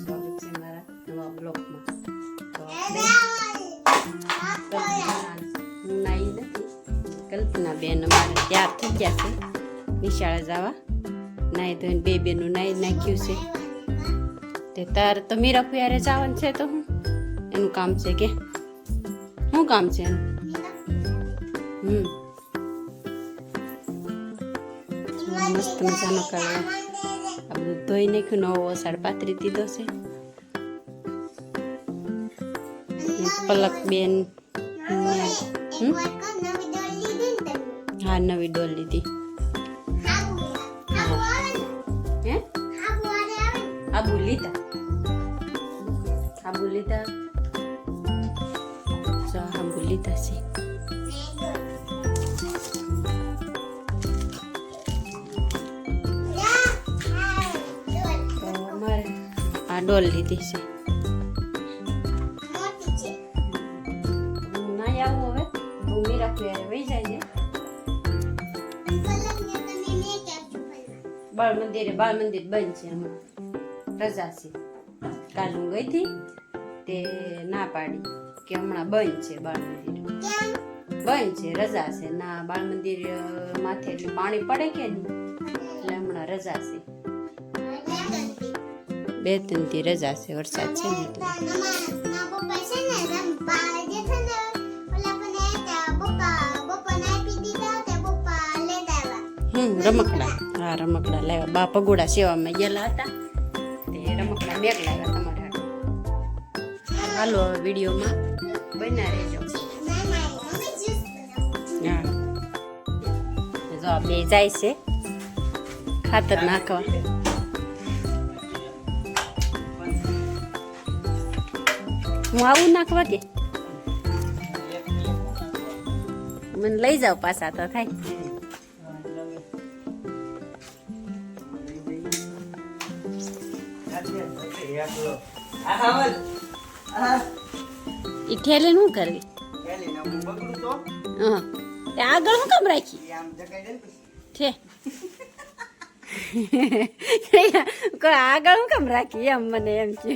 સ્વાગત છે મારા નવા બ્લોગમાં. તો હું નાઈ નથી, કલ્પના બેન અમારે તૈયાર થઈ ગયા છે નિશાળે જવા. નાઈ ધોઈને બે બેનું નાઈ નાખ્યું છે. તે તારે તો મીરા ફુયારે જવાનું છે, તો હું એનું કામ છે કે શું કામ છે એનું? મસ્ત મજાનો કલર આ બધું ધોઈ નાખ્યું. નવો ઓસાડ પાથરી દીધો છે. પલક બેન હા નવી ડોલ લીધી. હે આબુ લીધા આબુ લીધા છે. આ ડોલ લીધી છે. ના આવું હવે હું મીરા ફુયારે વહી જાય છે બાળ મંદિર બંધ છે, હમણાં રજા છે. કાલ હું ગઈ હતી તે ના પાડી કે હમણાં બંધ છે બાળ મંદિર, બંધ છે, રજા છે. ના બાળ મંદિર માથે એટલું પાણી પડે કે નહીં, એટલે હમણાં રજા છે. 2-3 દી રજા છે, વરસાદ છે ને એટલે. રમકડા હા રમકડા લાવ્યા. બા પગોડા સેવામાં ગયેલા હતા તે રમકડા બેગ લાવ્યા તમારે. હાલો વિડીયોમાં બના રહેજો. હા જો આ બે જાય છે ખાતર નાખવા. હું આવું નાખવા કે મને લઈ જાવ પાછા તો થાય. ઈ ઠેલે શું કરવી? હા આગળ શું કામ રાખી છે? આગળ શું કામ રાખી એમ મને એમ છે.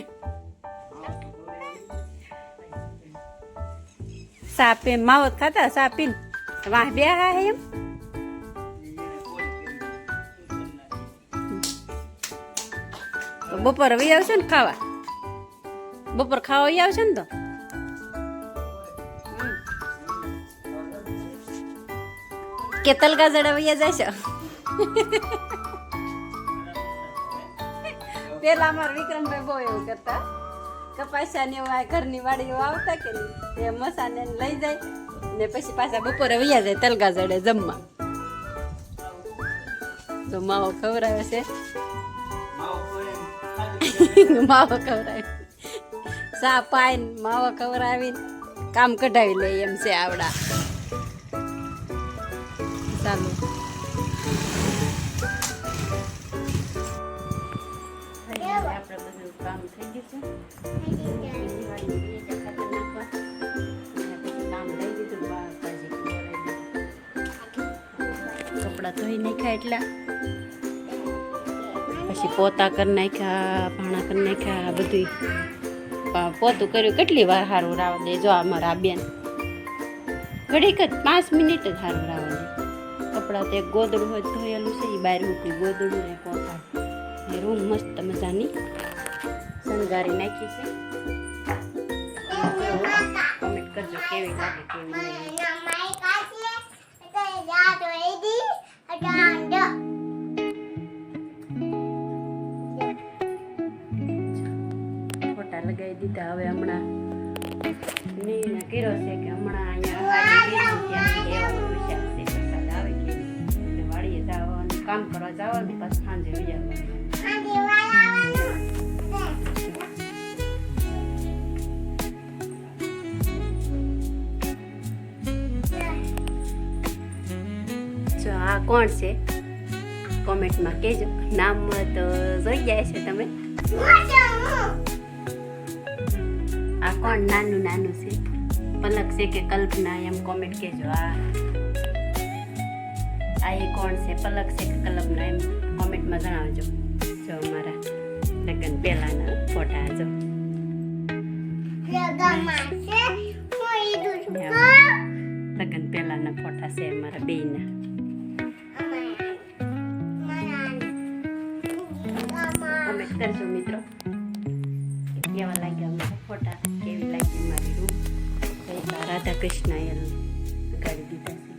સાપે માવત ખાતા સાપીન વાહ બે હા એમ. બપોર વહી આવશે ને ખાવા, બપોર ખાવા વહી આવશે ને તો કે તલગા જડા વૈયા જાય છે. પેલા અમારા વિક્રમભાઈ બહુ એવું કરતા, કપાસા ને એવું ઘરની વાડી આવતા કે નહીં, એ મસાને લઈ જાય ને પછી પાછા બપોરે વૈયા જાય તલગા જડે જમવા. તો માવો ખવડાવે છે, માવો ખવડાવી સા પાઈને માવો ખવડાવીને કામ કઢાવી લે એમ છે આવડા. ચાલો આપણે બધું કામ થઈ ગયું છે. કપડા ધોઈ નાખ્યા એટલા, પછી પોતા કરી નાખ્યા, ભાણા કરી નાખ્યા, બધું પોતું કર્યું. કેટલી વાર સારું રાવા દે જો અમારા બેન ઘડીક જ 5 મિનિટ જ સારું રાવા દે. કપડા તો એક ગોદડું હોય ધોયેલું છે એ બહાર મૂક્યું, ગોદડું ને પોતા એ રૂમ મસ્ત મજાની શણગારી નાખી છે. કમેન્ટ કરજો કેવી લાગે કેવી નહીં. ફોટા લગાવી દીધા. હવે હમણાં નિર્ણય કર્યો છે કે હમણાં અહીંયા વરસાદ આવે કે વાડીએ જવાનું કામ કરવા જવાનું, પાછું સાંજે બીજા આ કોણ છે કોમેન્ટમાં કહેજો. નામ તો જોઈ જાય છે તમે. આ કોણ નાનું નાનું છે? પલક છે કે કલ્પના એમ કોમેન્ટ કહેજો. આ એ કોણ છે? પલક છે કે કલ્પના એમ કોમેન્ટમાં જણાવજો. જો અમારા લગ્ન પહેલાના ફોટા જો લગન પહેલાના ફોટા છે અમારા બેયના. કમેન્ટ કરજો મિત્રો કેવા લાગ્યા અમારા ફોટા, કેવી લાગી મારી રૂમ. રાધા કૃષ્ણ એ ગાડી દીધા છે.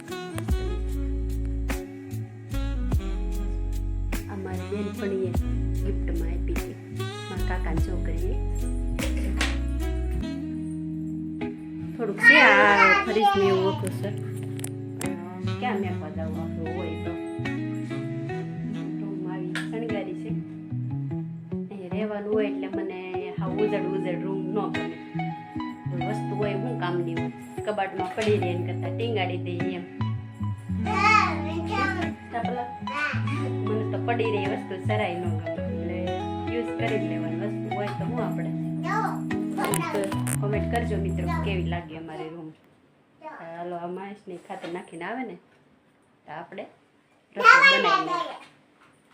અમારી બેનપણીએ ગિફ્ટમાં આપી હતી મારા કાકાની છોકરીએ. થોડુંક છે આ ફરીજને એવું ઓછું સર ક્યાં મેં પદાવું આપણું હોય તો રૂમ આવી શણગારી છે. અહીં રહેવાનું હોય એટલે મને હા ઉજળ રૂમ ન ગમે. વસ્તુ હોય હું કામની હોય કબાટમાં પડી રહે એમ કરતાં ટીંગાડી દઈએ એમ. મને તો પડી રહી વસ્તુ સરાય ન ગમે એટલે યુઝ કરી લેવાની વસ્તુ હોય તો હું આપણે કોમેન્ટ કરજો મિત્રો કેવી લાગી અમારી રૂમ. હાલો આ માણસની ખાતર નાખીને આવે ને તો આપણે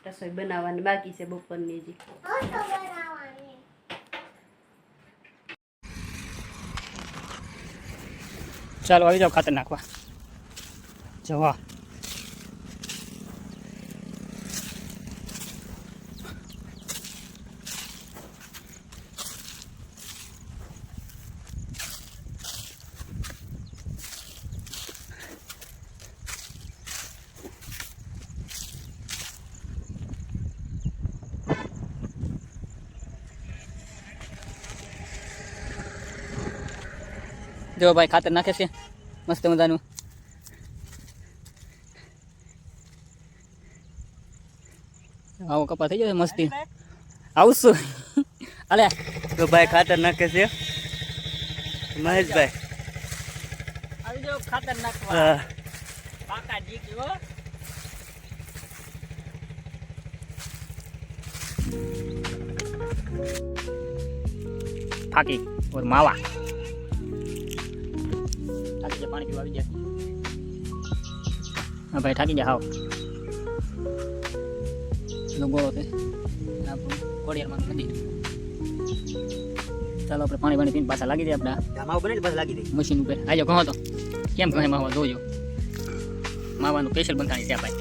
રસોઈ બનાવવાની બાકી છે બપોરની હજી. ચાલો આવી જાઓ ખાતર નાખવા. જવા જો ભાઈ ખાતર નાખે છે મસ્ત મજાનું. આવો કપા થઈ જશે મસ્તી. આવશું અલે તો ભાઈ ખાતર નાખે છે મહેશભાઈ. આવી જાઓ ખાતર નાખવા. કાકાજી કેવો ફાકી ઓર માવા પાણી પીવા આવી જાય. હા ભાઈ થાકી જાય. હાવ ગોળો છે આપણું કોડિયારમાં નદી. ચાલો આપણે પાણી પીને પાછા લાગી જાય. આપણા માવો બને પાછા લાગી જાય મશીન ઉપર. આજો કહો તો કેમ કહે માવા જોજો. માવાનું સ્પેશિયલ બંધાણી છે ભાઈ.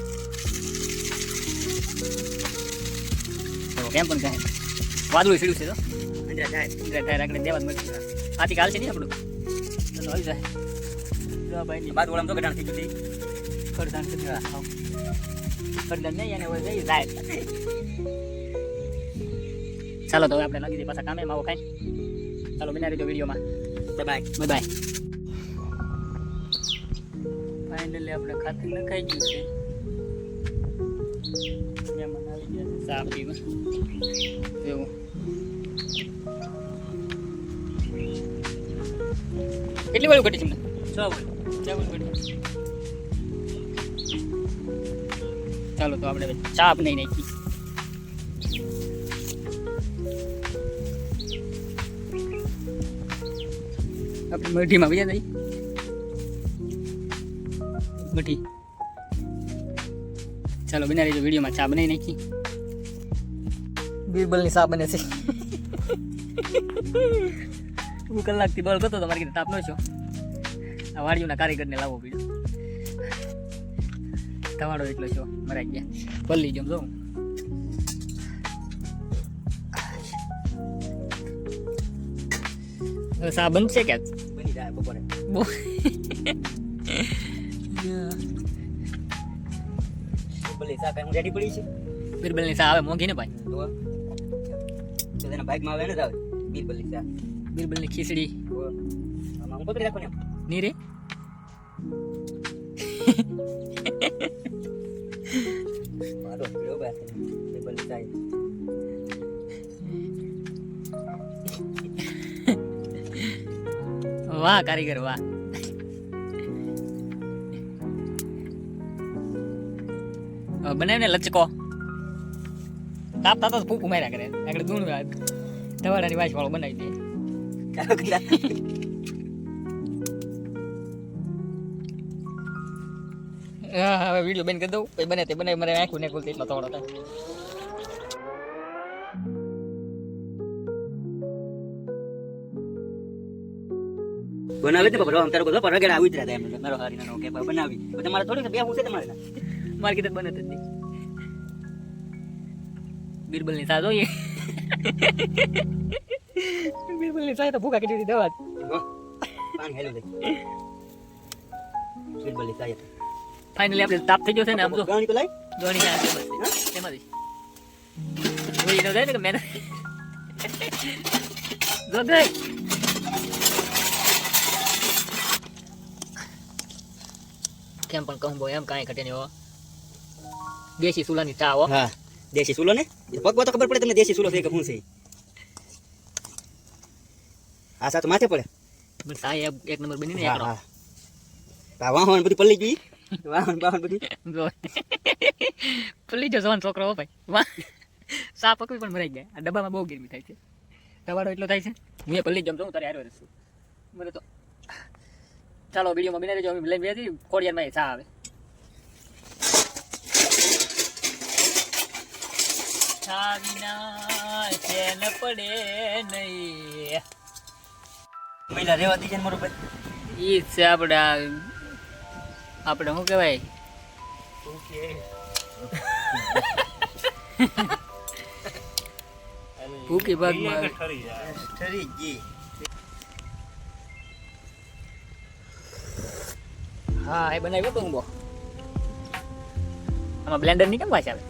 તો કેમ પણ કહે વાદળું સીડ્યું છે તો અંદર જાય આગળ દેવા જ મળશે. આથી કાલ છે નહીં આપણું ચાલો આવી જાય. ભાઈ બાદ ઓળમ તો ગડાણ થઈ ગઈ કરદાન કરદાન નહીં એને હોય જઈ જાય. ચાલો તો હવે આપણે લાગી દઈએ પાછા કામે. માવો ખાઈ ચાલો બના રહીજો વિડીયોમાં. Bye bye. ફાઇનલી આપણે ખાતર નખાઈ ગયું છે. મહેમાન આવી ગયા છે ચા પીવા. એવું કેટલી વાળું ઘટી છે મને 6 ઘટી. ચાલો તો આપણે ચા નહીં નાખી. આપણે મઠીમાં ભૈયા નહીં મઠી. ચાલો બના રહીજો વિડીયોમાં. ચા બનાવી નાખી. બીરબલની ચા બને છે. હું કલાકથી બળ કરતો તો મારી તાપ નો છો. આ વાડીઓના કારીગરને લાવવો પડ્યો. ધવાડો એટલો છો મરાઈ ગયા. પલ્લી જેમ જોઉં સા બનશે કે બની જાય બપોરે. બોલી સા કઈ રેડી પડી છે. બીરબલની સા આવે મોંઘી ને ભાઈ. તો તેના બાઇકમાં આવે ને જ આવે બીરબલની સા. બીરબલની ખીચડી આમાં હું પકડી રાખો ને ની રે. મારો પ્રિય બાત બીરબલની સા. વાહ કારીગર વાહ. બનાવીને લચકો તાપ તાતો ફૂંકું માર્યા કરે. આગળ દૂણ ધવાડાની વાસ વાળો બનાવી દે. હા હવે વિડીયો બંધ કરી દઉં. પછી બને તે બનાવી મારે આંખું ને ખુલતી એટલો થોડો થાય. બનાવે ને બાપા તારો બધો રગડા આવી જ રહ્યા એમ મારો હારી નો કે બનાવી તમારે થોડીક બે હું છે તમારે મારે કીધું બને જ નહીં બિરબલની સા જોઈએ બિરબલની સા તો ભૂખા કેટલી બધી દવા પાણી હેલું દે બિરબલી સાહેબ ફાઇનલી આપણે તાપ થઈ ગયો છે ને આમ તો ગાણી તો લાઈ દોણી ના એમાં જોઈ ન જાય ને કે મેં જો દે કેમ પણ કહું બો એમ કાંઈ ઘટે નહીં હો દેશી સુલાની ચા હો હા દેશી સુલો ને પગવા તો ખબર પડે તમને દેશી સુલો છે કે શું છે આ સા તો માથે પડે બસ આ એક નંબર બની ને હા એકડો હા વાહન બધી પલ્લી ગઈ વાહન બધી જો પલ્લી જો જવાન છોકરો હો ભાઈ વાહ સા પકવી પણ મરાઈ ગયા આ ડબ્બામાં બહુ ગરમી થાય છે દવાડો એટલો થાય છે હું પલ્લી જમ છું તારે હારે છું મને તો ચાલો વિડીયોમાં બિના રહેજો અમે લઈને બેસી ખોડિયારમાં ચા આવે ચા વિના ચેન પડે નહીં મહિલા રેવા દીજે ને મારો ભાઈ ઈ છે આપણે શું કહેવાય ભૂકી ભાગમાં ઠરી ગઈ હા એ બનાવ્યો તો હું બો આમાં બ્લેન્ડર ની કેમ વાંચ આવે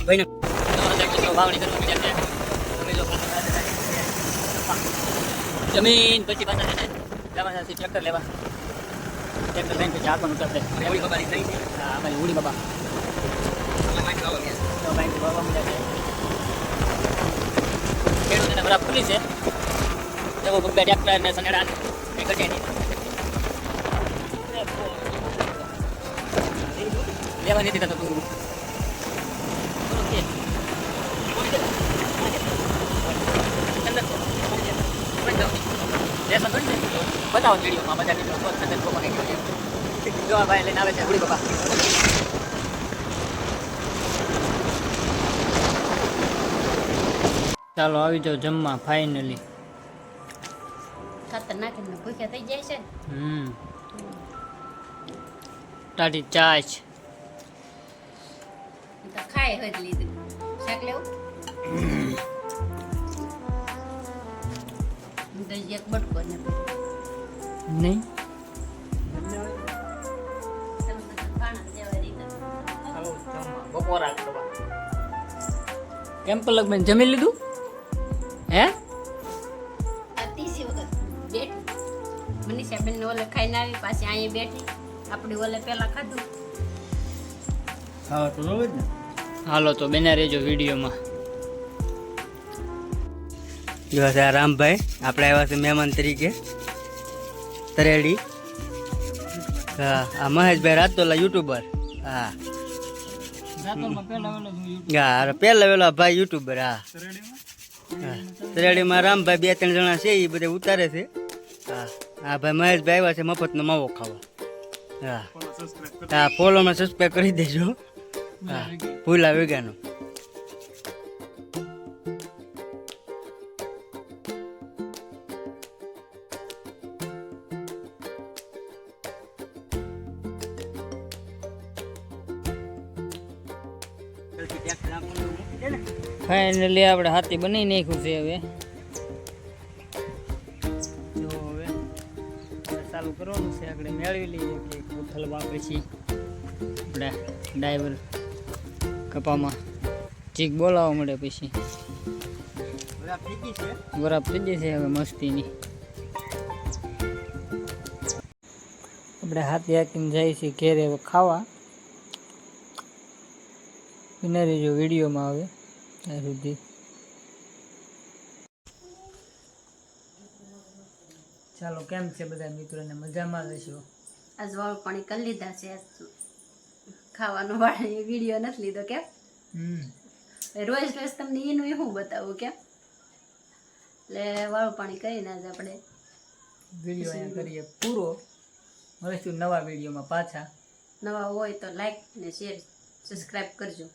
ભાઈ વાવણી કરવા મીડિયા જમીન પછી પાછા છે જવાના છે ટ્રેક્ટર લેવા ટ્રેક્ટર લઈને પછી આગળ ઉતરશે એવડી બબારી થઈ છે હા અમારી ઉડી બાબા ખેડૂતોને બરાબર ખુલ્લી છે એવો ભગવા ટ્રેક્ટર ને સનેડા એ ઘટે નહીં લેવા નથી થતો તું બતાવો વિડીયોમાં બધા જો ભાઈ લઈને આવે છે ઉડી બાપા ચાલો આવી જાઓ જમવા ફાઇનલી ખાતર નાખીને ભૂખ્યા થઈ જાય છે ટાટી ચાચ તો ખાય હોય તો લીધું શાક લેવું તો એક બટકો ને નહીં બપોરા કેમ પલક બેન જમી લીધું હે અતિશી વખત બેઠી મનીષા બેન ઓલે ખાઈને આવી પાછી અહીંયા બેઠી આપણે ઓલે પેલા ખાધું ખાવા તો રોજ ને હાલો તો બેના રહેજો વિડીયોમાં જો આ રામભાઈ આપણે આવ્યા છે મહેમાન તરીકે તરેડી હા આ મહેશભાઈ રાતોલા યુટ્યુબર હા હા પેલા વેલો ભાઈ યુટ્યુબર હા તરેડીમાં રામભાઈ 2-3 જણા છે એ બધા ઉતારે છે હા હા ભાઈ મહેશભાઈ આવ્યા છે મફતનો માવો ખાવા હા હા ફોલોમાં સબસ્ક્રાઈબ કરી દેજો હા ભૂલા વેગાનો ફાઇનલી આપણે હાથી બની નાખ્યું છે હવે જો હવે ચાલુ કરવાનું છે આપણે મેળવી લઈએ કે ઉથલવા પછી આપણે ડ્રાઈવર કપામાં ચીક બોલાવવા મળે પછી બરાબર થઈ ગઈ છે હવે મસ્તીની આપણે હાથી હાકીને જાય છે ઘેરે હવે ખાવા બને રહેજો વિડીયોમાં આવે ત્યાં સુધી ચાલો કેમ છે બધા મિત્રોને મજામાં રહેશો આજ વાળ પાણી કરી લીધા છે ખાવાનો વાળે વિડીયો નથી લીધો કેમ રોજ રોજ તમને એનું શું બતાવું કેમ એટલે વાળ પાણી કરીને આજ આપણે વિડીયો અહીંયા કરીએ પૂરો મળીશું નવા વિડીયોમાં પાછા નવા હોય તો લાઈક ને શેર સબસ્ક્રાઈબ કરજો